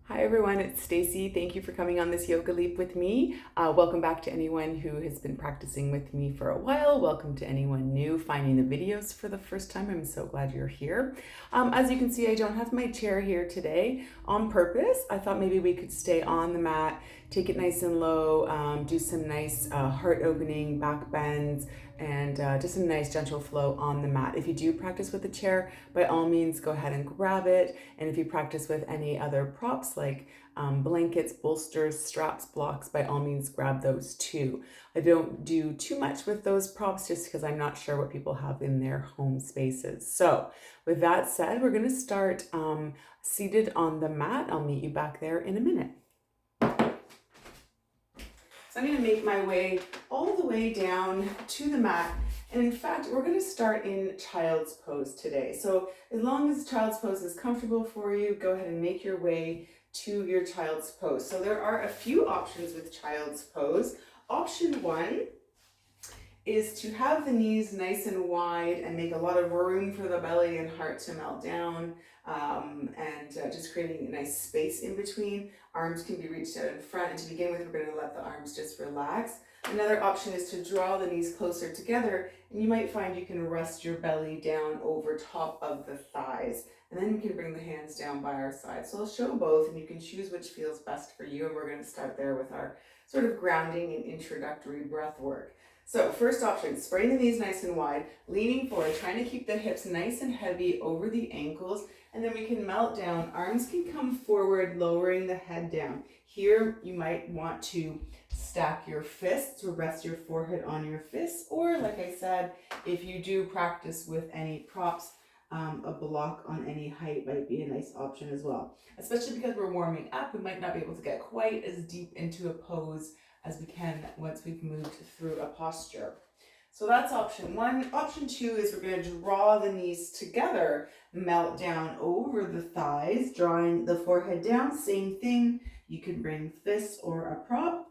Hi everyone, it's Stacy. Thank you for coming on this yoga leap with me. Welcome back to anyone who has been practicing with me for a while. Welcome to anyone new finding the videos for the first time. I'm so glad you're here. As you can see, I don't have my chair here today on purpose. I thought maybe we could stay on the mat, take it nice and low, do some nice heart opening back bends, and just some nice gentle flow on the mat. If you do practice with a chair, by all means go ahead and grab it. And if you practice with any other props like blankets, bolsters, straps, blocks, by all means grab those too. I don't do too much with those props just because I'm not sure what people have in their home spaces. So with that said, we're going to start seated on the mat. I'll meet you back there in a minute. So I'm going to make my way all the way down to the mat. And in fact, we're going to start in child's pose today. So as long as child's pose is comfortable for you, go ahead and make your way to your child's pose. So there are a few options with child's pose. Option one is to have the knees nice and wide and make a lot of room for the belly and heart to melt down, and just creating a nice space in between. Arms can be reached out in front, and to begin with, we're going to let the arms just relax. Another option is to draw the knees closer together, and you might find you can rest your belly down over top of the thighs, and then you can bring the hands down by our side. So I'll show both, and you can choose which feels best for you, and we're going to start there with our sort of grounding and introductory breath work. So first option, spreading the knees nice and wide, leaning forward, trying to keep the hips nice and heavy over the ankles, and then we can melt down. Arms can come forward, lowering the head down. Here, you might want to stack your fists or rest your forehead on your fists, or like I said, if you do practice with any props, a block on any height might be a nice option as well. Especially because we're warming up, we might not be able to get quite as deep into a pose as we can once we've moved through a posture. So that's option one. Option two is we're going to draw the knees together, melt down over the thighs, drawing the forehead down. Same thing. You can bring fists or a prop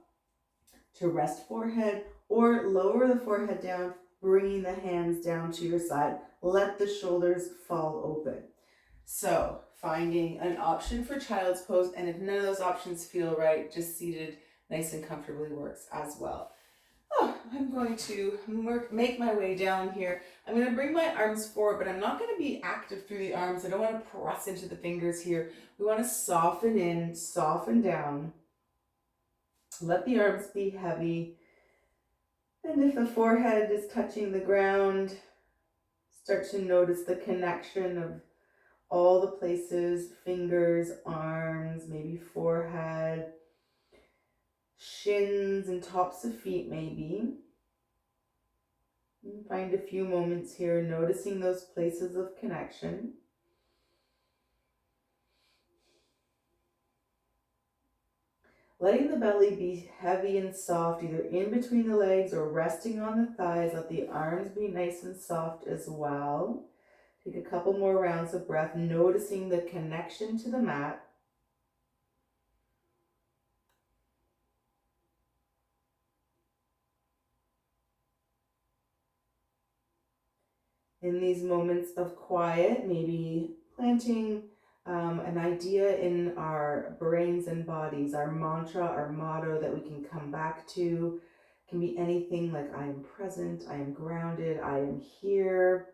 to rest forehead, or lower the forehead down, bringing the hands down to your side. Let the shoulders fall open. So finding an option for child's pose, and if none of those options feel right, just seated nice and comfortably works as well. I'm going to make my way down here. I'm going to bring my arms forward, but I'm not going to be active through the arms. I don't want to press into the fingers here. We want to soften in, soften down. Let the arms be heavy. And if the forehead is touching the ground, start to notice the connection of all the places, fingers, arms, maybe forehead, shins and tops of feet maybe. Find a few moments here noticing those places of connection. Letting the belly be heavy and soft, either in between the legs or resting on the thighs. Let the arms be nice and soft as well. Take a couple more rounds of breath, noticing the connection to the mat. In these moments of quiet, maybe planting an idea in our brains and bodies, our mantra, our motto that we can come back to. It can be anything like I am present, I am grounded, I am here,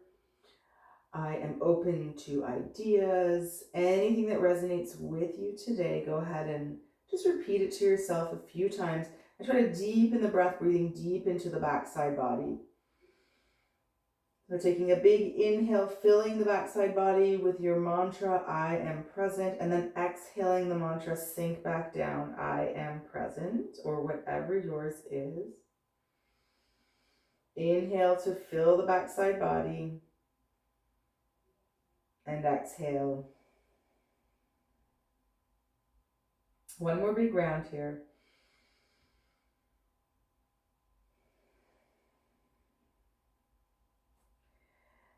I am open to ideas. Anything that resonates with you today, go ahead and just repeat it to yourself a few times. And try to deepen the breath, breathing deep into the backside body. So taking a big inhale, filling the backside body with your mantra, I am present, and then exhaling the mantra, sink back down, I am present, or whatever yours is. Inhale to fill the backside body, and exhale. One more big round here.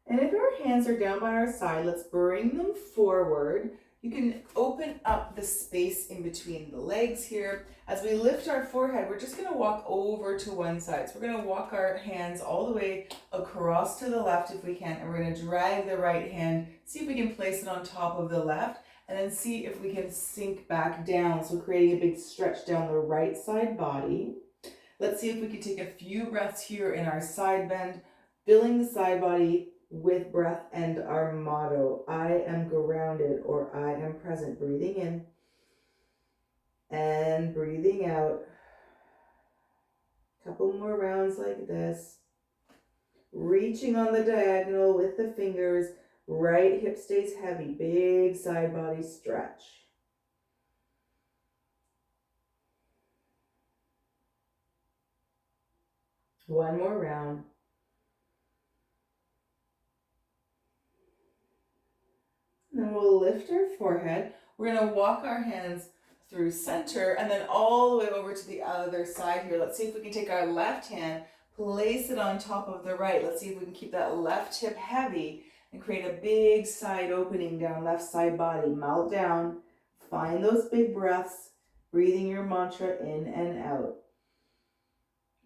And if our hands are down by our side, let's bring them forward. You can open up the space in between the legs here. As we lift our forehead, we're just going to walk over to one side. So we're going to walk our hands all the way across to the left if we can, and we're going to drag the right hand, see if we can place it on top of the left, And then see if we can sink back down. So creating a big stretch down the right side body. Let's see if we can take a few breaths here in our side bend, filling the side body with breath and our motto, I am grounded or I am present. Breathing in and breathing out. Couple more rounds like this. Reaching on the diagonal with the fingers. Right hip stays heavy. Big side body stretch. One more round. And then we'll lift our forehead. We're going to walk our hands through center and then all the way over to the other side here. Let's see if we can take our left hand, place it on top of the right. Let's see if we can keep that left hip heavy and create a big side opening down left side body. Melt down. Find those big breaths, breathing your mantra in and out.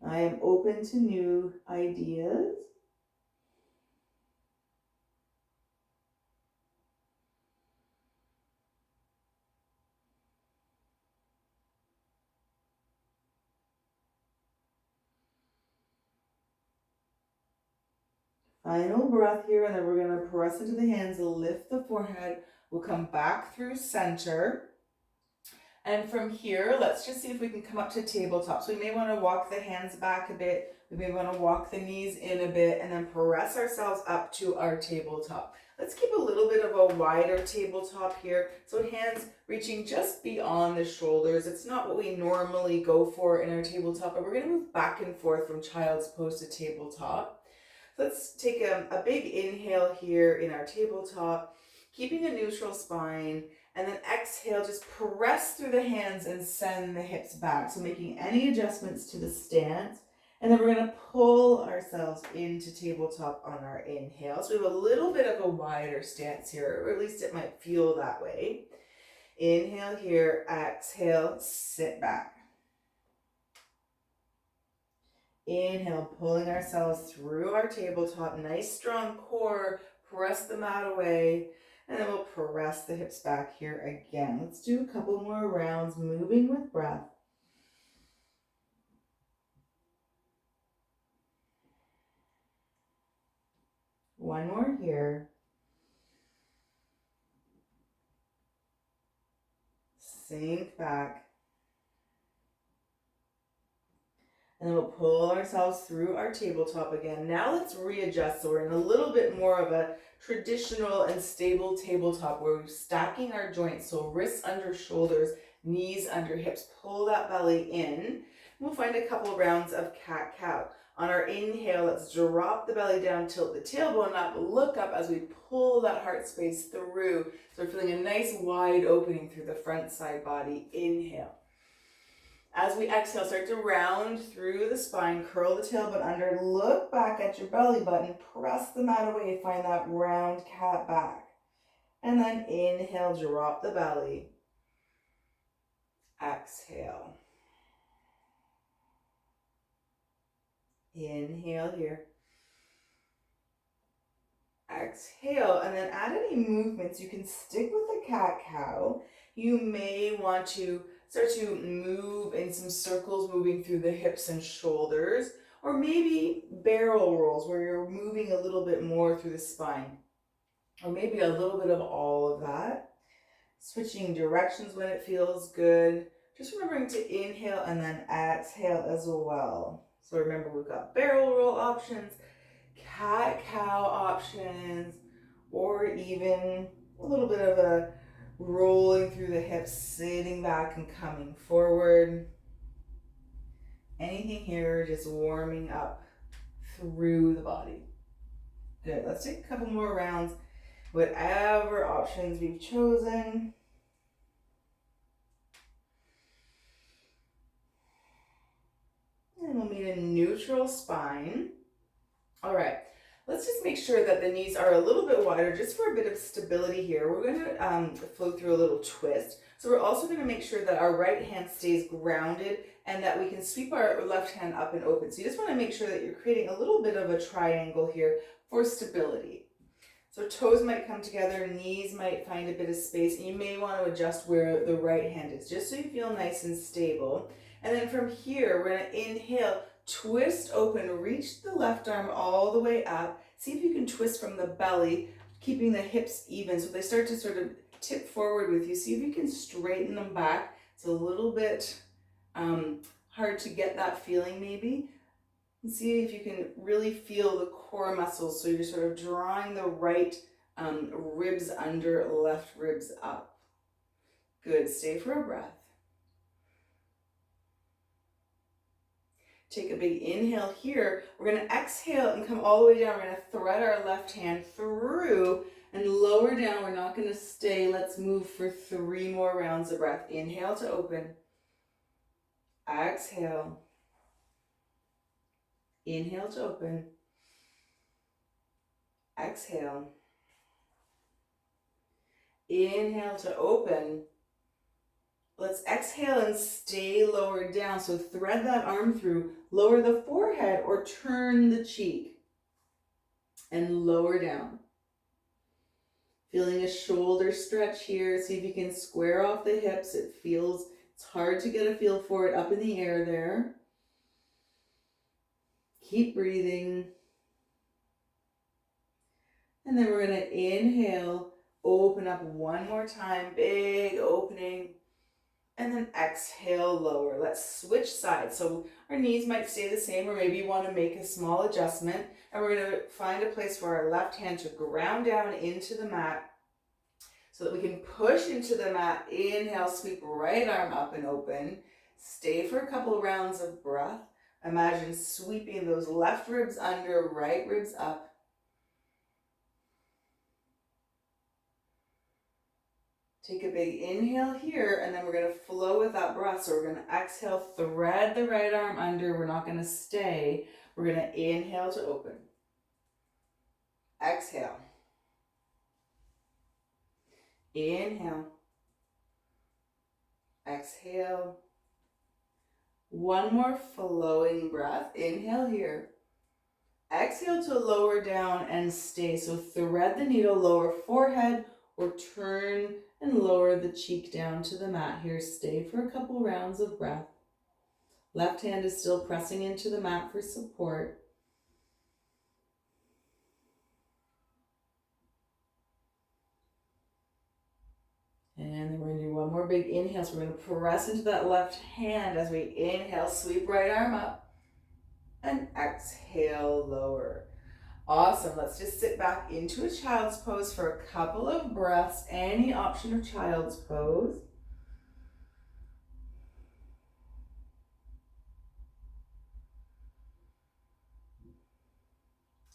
I am open to new ideas. Final breath here, and then we're going to press into the hands, lift the forehead. We'll come back through center. And from here, let's just see if we can come up to tabletop. So we may want to walk the hands back a bit. We may want to walk the knees in a bit and then press ourselves up to our tabletop. Let's keep a little bit of a wider tabletop here. So hands reaching just beyond the shoulders. It's not what we normally go for in our tabletop, but we're going to move back and forth from child's pose to tabletop. Let's take a big inhale here in our tabletop, keeping a neutral spine, and then exhale, just press through the hands and send the hips back. So making any adjustments to the stance, and then we're going to pull ourselves into tabletop on our inhale. So we have a little bit of a wider stance here, or at least it might feel that way. Inhale here, exhale, sit back. Inhale, pulling ourselves through our tabletop, nice strong core, press the mat away, and then we'll press the hips back here again. Let's do a couple more rounds, moving with breath. One more here. Sink back. And then we'll pull ourselves through our tabletop again. Now let's readjust. So we're in a little bit more of a traditional and stable tabletop where we're stacking our joints. So wrists under shoulders, knees under hips. Pull that belly in. We'll find a couple rounds of cat-cow. On our inhale, let's drop the belly down, tilt the tailbone up, look up as we pull that heart space through. So we're feeling a nice wide opening through the front side body. Inhale. As we exhale, start to round through the spine, curl the tailbone under, look back at your belly button, press the mat away, find that round cat back. And then inhale, drop the belly. Exhale. Inhale here. Exhale, and then add any movements. You can stick with the cat-cow. You may want to start to move in some circles, moving through the hips and shoulders, or maybe barrel rolls where you're moving a little bit more through the spine, or maybe a little bit of all of that. Switching directions when it feels good. Just remembering to inhale and then exhale as well. So remember, we've got barrel roll options, cat-cow options, or even a little bit of a rolling through the hips, sitting back and coming forward. Anything here, just warming up through the body. Good, let's take a couple more rounds, whatever options we've chosen. And we'll meet a neutral spine. All right. Let's just make sure that the knees are a little bit wider just for a bit of stability here. We're going to flow through a little twist. So we're also going to make sure that our right hand stays grounded and that we can sweep our left hand up and open. So you just want to make sure that you're creating a little bit of a triangle here for stability. So toes might come together, knees might find a bit of space, and you may want to adjust where the right hand is, just so you feel nice and stable. And then from here, we're going to inhale, twist open, reach the left arm all the way up. See if you can twist from the belly, keeping the hips even, so they start to sort of tip forward with you. See if you can straighten them back. It's a little bit hard to get that feeling maybe. And see if you can really feel the core muscles, so you're sort of drawing the right ribs under, left ribs up. Good, stay for a breath. Take a big inhale here. We're going to exhale and come all the way down. We're going to thread our left hand through and lower down. We're not going to stay. Let's move for 3 more rounds of breath. Inhale to open. Exhale. Inhale to open. Exhale. Inhale to open. Let's exhale and stay lowered down. So thread that arm through, lower the forehead or turn the cheek and lower down. Feeling a shoulder stretch here. See if you can square off the hips. It's hard to get a feel for it up in the air there. Keep breathing. And then we're going to inhale, open up one more time, big opening. And then exhale, lower. Let's switch sides. So our knees might stay the same, or maybe you want to make a small adjustment. And we're going to find a place for our left hand to ground down into the mat so that we can push into the mat. Inhale, sweep right arm up and open. Stay for a couple rounds of breath. Imagine sweeping those left ribs under, right ribs up. Take a big inhale here, and then we're going to flow with that breath. So we're going to exhale, thread the right arm under. We're not going to stay. We're going to inhale to open. Exhale. Inhale. Exhale. One more flowing breath. Inhale here. Exhale to lower down and stay. So thread the needle, lower forehead, or turn and lower the cheek down to the mat here. Stay for a couple rounds of breath. Left hand is still pressing into the mat for support. And then we're going to do one more big inhale. So we're going to press into that left hand as we inhale, sweep right arm up, and exhale, lower. Awesome. Let's just sit back into a child's pose for a couple of breaths. Any option of child's pose.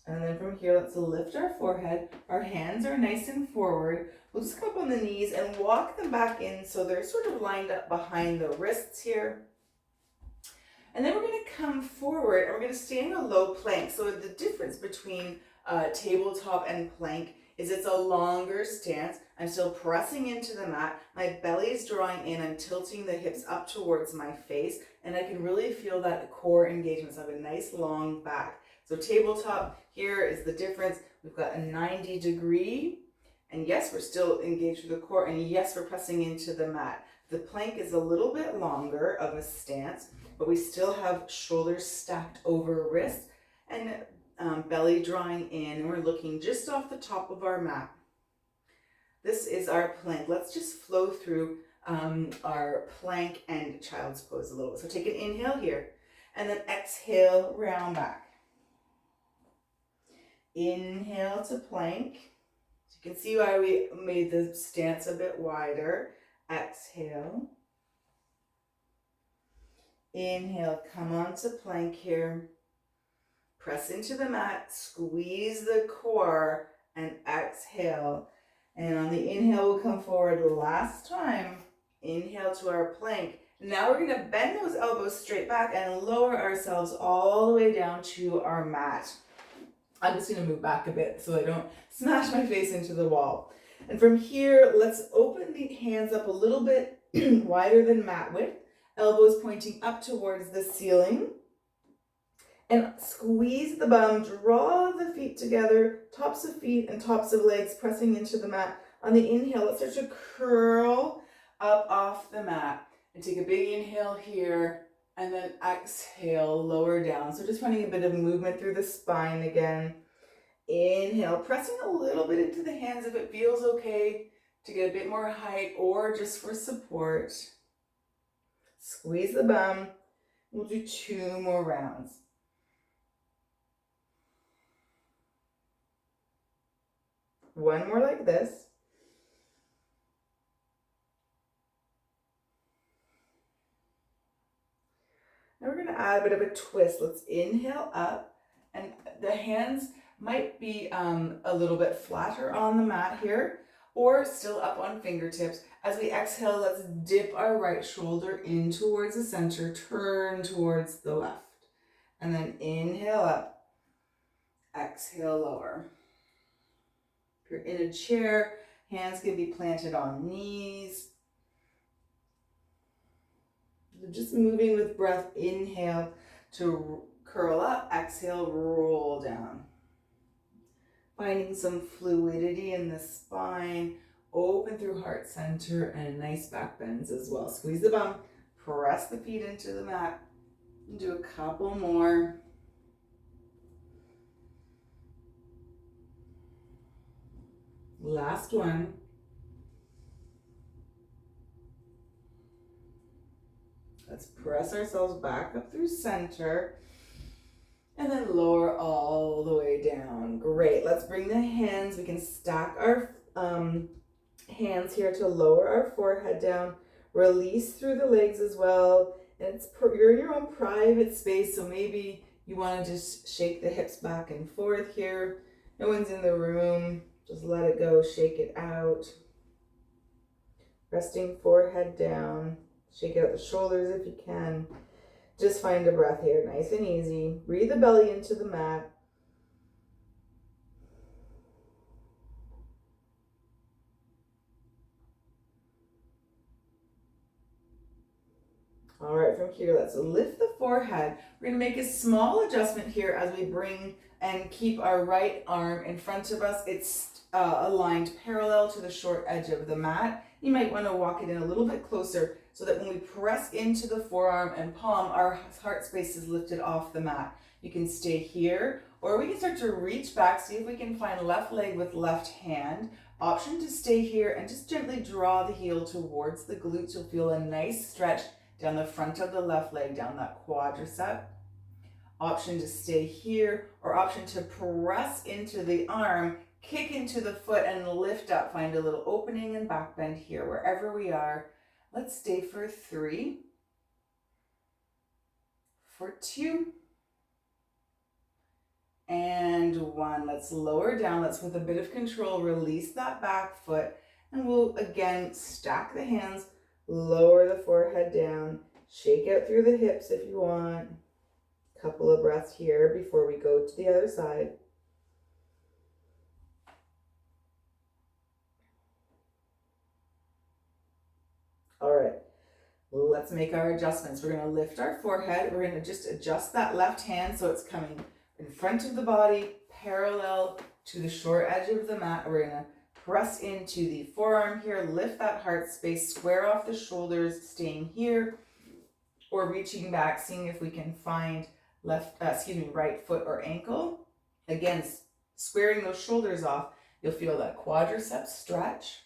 And then from here, let's lift our forehead. Our hands are nice and forward. We'll just come up on the knees and walk them back in so they're sort of lined up behind the wrists here. And then we're going to come forward and we're going to stay in a low plank. So the difference between tabletop and plank is it's a longer stance. I'm still pressing into the mat. My belly is drawing in. I'm tilting the hips up towards my face. And I can really feel that core engagement. So I have a nice long back. So tabletop, here is the difference. We've got a 90-degree. And yes, we're still engaged with the core. And yes, we're pressing into the mat. The plank is a little bit longer of a stance, but we still have shoulders stacked over wrists and belly drawing in. And we're looking just off the top of our mat. This is our plank. Let's just flow through our plank and child's pose a little bit. So take an inhale here and then exhale, round back. Inhale to plank. So you can see why we made the stance a bit wider. Exhale. Inhale, come on to plank here. Press into the mat, squeeze the core, and exhale. And on the inhale, we'll come forward last time. Inhale to our plank. Now we're going to bend those elbows straight back and lower ourselves all the way down to our mat. I'm just going to move back a bit so I don't smash my face into the wall. And from here, let's open the hands up a little bit wider than mat width. Elbows pointing up towards the ceiling. And squeeze the bum, draw the feet together, tops of feet and tops of legs pressing into the mat. On the inhale, let's start to curl up off the mat. And take a big inhale here, and then exhale, lower down. So just finding a bit of movement through the spine again. Inhale, pressing a little bit into the hands if it feels okay to get a bit more height or just for support. Squeeze the bum. We'll do 2 more rounds. One more like this. Now we're going to add a bit of a twist. Let's inhale up, and the hands might be a little bit flatter on the mat here, or still up on fingertips. As we exhale, let's dip our right shoulder in towards the center, turn towards the left, and then inhale up, exhale lower. If you're in a chair, hands can be planted on knees. Just moving with breath. Inhale to curl up, exhale, roll down. Finding some fluidity in the spine, open through heart center, and nice back bends as well. Squeeze the bum, press the feet into the mat, and do a couple more. Last one. Let's press ourselves back up through center and then lower all the way down. Great. Let's bring the hands. We can stack our hands here to lower our forehead down. Release through the legs as well. And you're in your own private space, so maybe you want to just shake the hips back and forth here. No one's in the room. Just let it go. Shake it out. Resting forehead down. Shake out the shoulders if you can. Just find a breath here, nice and easy. Breathe the belly into the mat. All right, from here, let's lift the forehead. We're going to make a small adjustment here as we bring and keep our right arm in front of us. It's aligned parallel to the short edge of the mat. You might want to walk it in a little bit closer so that when we press into the forearm and palm, our heart space is lifted off the mat. You can stay here, or we can start to reach back, see if we can find left leg with left hand. Option to stay here and just gently draw the heel towards the glutes. You'll feel a nice stretch down the front of the left leg, down that quadricep. Option to stay here, or option to press into the arm, kick into the foot and lift up. Find a little opening and back bend here, wherever we are. Let's stay for 3, for 2, and 1. Let's lower down. Let's, with a bit of control, release that back foot, and we'll again stack the hands, lower the forehead down, shake out through the hips if you want. Couple of breaths here before we go to the other side. All right, let's make our adjustments. We're going to lift our forehead. We're going to just adjust that left hand so it's coming in front of the body, parallel to the short edge of the mat. We're going to press into the forearm here, lift that heart space, square off the shoulders, staying here, or reaching back, seeing if we can find right foot or ankle. Again, squaring those shoulders off, you'll feel that quadricep stretch.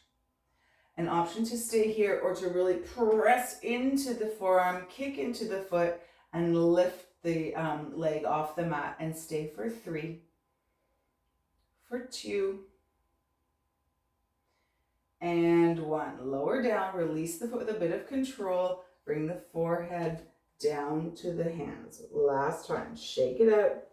An option to stay here, or to really press into the forearm, kick into the foot, and lift the leg off the mat, and stay for 3, for 2, and 1. Lower down, release the foot with a bit of control, bring the forehead down to the hands. Last time, shake it out.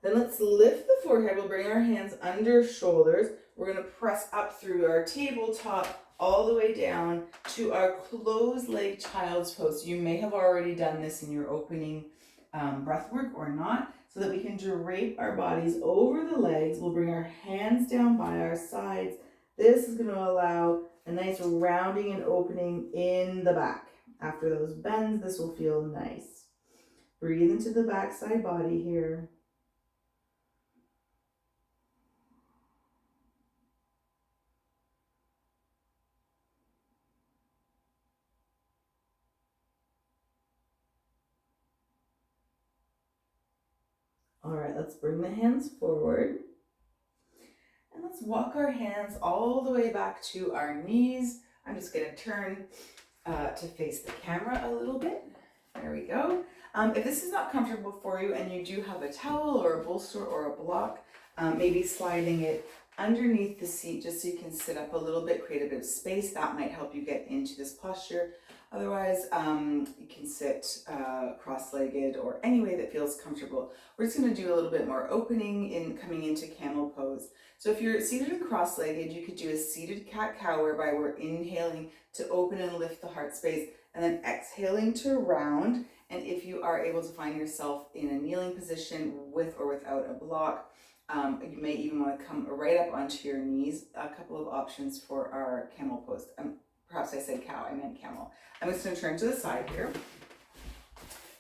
Then let's lift the forehead. We'll bring our hands under shoulders. We're going to press up through our tabletop all the way down to our closed leg child's pose. You may have already done this in your opening breath work or not, so that we can drape our bodies over the legs. We'll bring our hands down by our sides. This is going to allow a nice rounding and opening in the back. After those bends, this will feel nice. Breathe into the backside body here. All right, let's bring the hands forward. And let's walk our hands all the way back to our knees. I'm just gonna turn to face the camera a little bit. There we go. If this is not comfortable for you and you do have a towel or a bolster or a block, maybe sliding it underneath the seat just so you can sit up a little bit, create a bit of space. That might help you get into this posture. Otherwise, you can sit cross-legged or any way that feels comfortable. We're just going to do a little bit more opening in coming into camel pose. So if you're seated and cross-legged, you could do a seated cat-cow whereby we're inhaling to open and lift the heart space and then exhaling to round. And if you are able to find yourself in a kneeling position with or without a block, you may even want to come right up onto your knees. A couple of options for our camel pose. Perhaps I said cow, I meant camel. I'm just going to turn to the side here.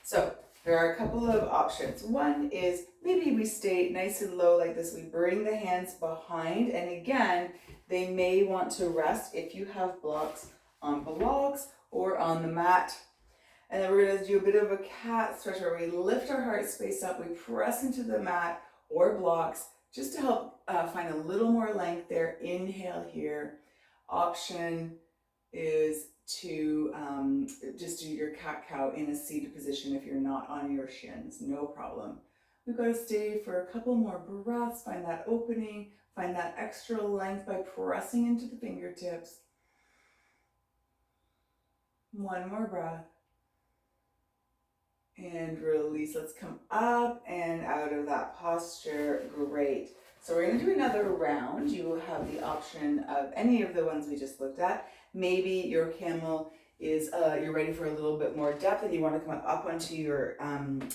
So there are a couple of options. One is maybe we stay nice and low like this. We bring the hands behind, and again, they may want to rest if you have blocks on blocks or on the mat. And then we're going to do a bit of a cat stretch where we lift our heart space up, we press into the mat or blocks just to help find a little more length there. Inhale here. Option is to just do your cat-cow in a seated position if you're not on your shins, no problem. We've got to stay for a couple more breaths, find that opening, find that extra length by pressing into the fingertips. One more breath. And release. Let's come up and out of that posture. Great. So we're going to do another round. You will have the option of any of the ones we just looked at. Maybe your camel is, you're ready for a little bit more depth and you want to come up onto your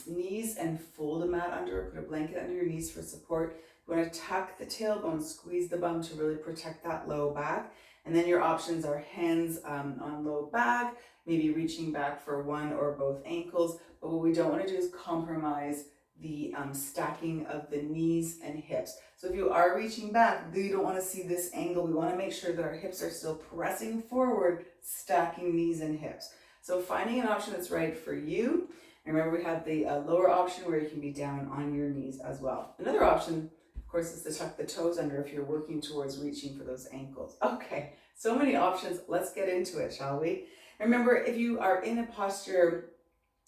knees and fold a mat under, put a blanket under your knees for support. You want to tuck the tailbone, squeeze the bum to really protect that low back. And then your options are hands on low back, maybe reaching back for one or both ankles. But what we don't want to do is compromise the stacking of the knees and hips. So if you are reaching back, you don't want to see this angle. We want to make sure that our hips are still pressing forward, stacking knees and hips. So finding an option that's right for you. And remember, we have the lower option where you can be down on your knees as well. Another option, of course, is to tuck the toes under if you're working towards reaching for those ankles. Okay, so many options. Let's get into it, shall we? Remember, if you are in a posture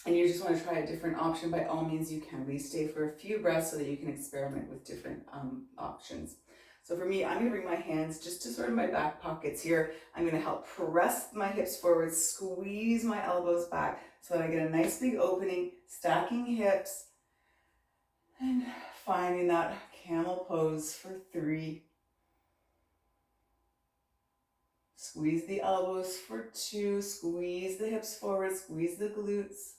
and you just want to try a different option, by all means you can. We stay for a few breaths so that you can experiment with different options. So for me, I'm going to bring my hands just to sort of my back pockets here. I'm going to help press my hips forward, squeeze my elbows back so that I get a nice big opening, stacking hips, and finding that camel pose for 3. Squeeze the elbows for 2, squeeze the hips forward, squeeze the glutes.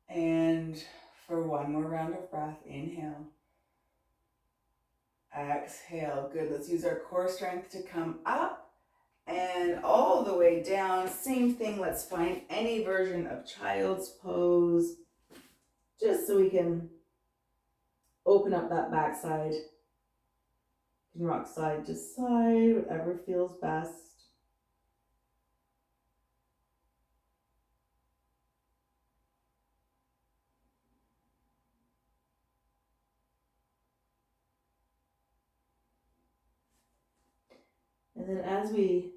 And for one more round of breath, inhale. Exhale, good. Let's use our core strength to come up and all the way down. Same thing, let's find any version of child's pose, just so we can open up that backside. You can rock side to side, whatever feels best. And then as we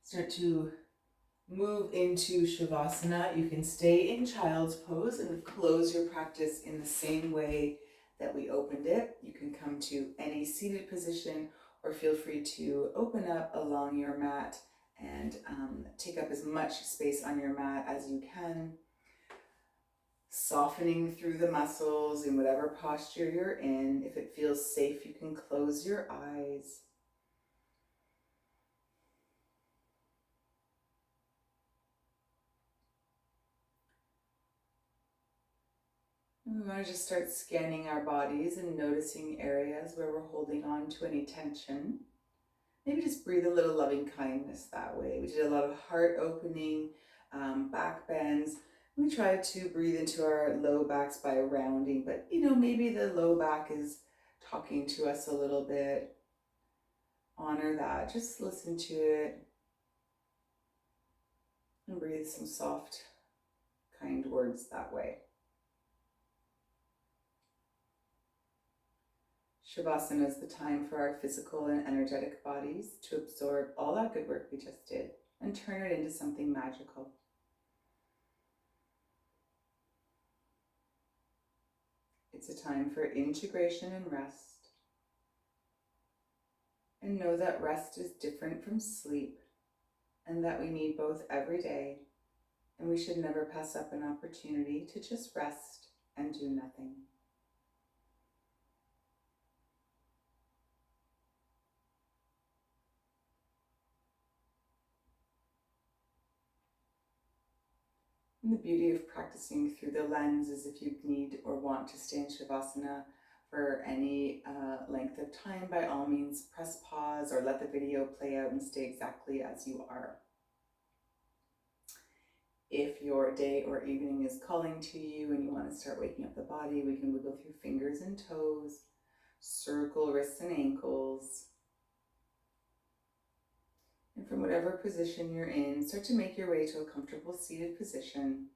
start to move into Shavasana, you can stay in child's pose and close your practice in the same way that we opened it. You can come to any seated position or feel free to open up along your mat and take up as much space on your mat as you can. Softening through the muscles in whatever posture you're in. If it feels safe, you can close your eyes. We want to just start scanning our bodies and noticing areas where we're holding on to any tension. maybe just breathe a little loving kindness that way. We did a lot of heart opening, back bends. We tried to breathe into our low backs by rounding, but maybe the low back is talking to us a little bit. Honor that. Just listen to it and breathe some soft, kind words that way. Shavasana is the time for our physical and energetic bodies to absorb all that good work we just did and turn it into something magical. It's a time for integration and rest. And know that rest is different from sleep and that we need both every day, and we should never pass up an opportunity to just rest and do nothing. And the beauty of practicing through the lens is if you need or want to stay in Shavasana for any length of time, by all means, press pause or let the video play out and stay exactly as you are. If your day or evening is calling to you and you want to start waking up the body, we can wiggle through fingers and toes, circle wrists and ankles. And from whatever position you're in, start to make your way to a comfortable seated position.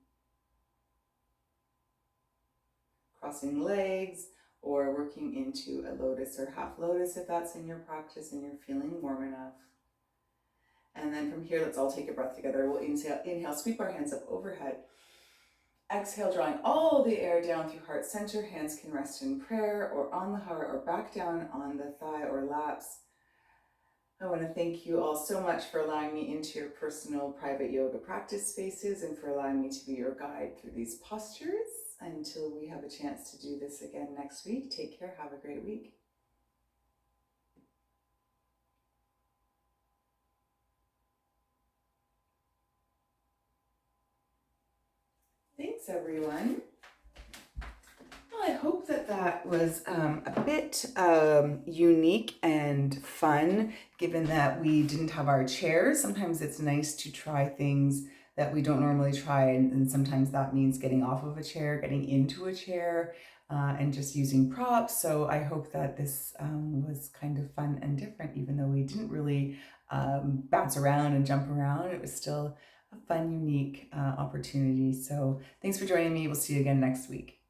Crossing legs or working into a lotus or half lotus if that's in your practice and you're feeling warm enough. And then from here, let's all take a breath together. We'll inhale, sweep our hands up overhead. Exhale, drawing all the air down through heart center. Hands can rest in prayer or on the heart or back down on the thigh or laps. I want to thank you all so much for allowing me into your personal private yoga practice spaces and for allowing me to be your guide through these postures. Until we have a chance to do this again next week, take care, have a great week. Thanks, everyone. Well, I hope that was a bit unique and fun, given that we didn't have our chairs. Sometimes it's nice to try things that we don't normally try, and sometimes that means getting off of a chair, getting into a chair, and just using props. So I hope that this was kind of fun and different, even though we didn't really bounce around and jump around. It was still a fun, unique opportunity. So thanks for joining me. We'll see you again next week.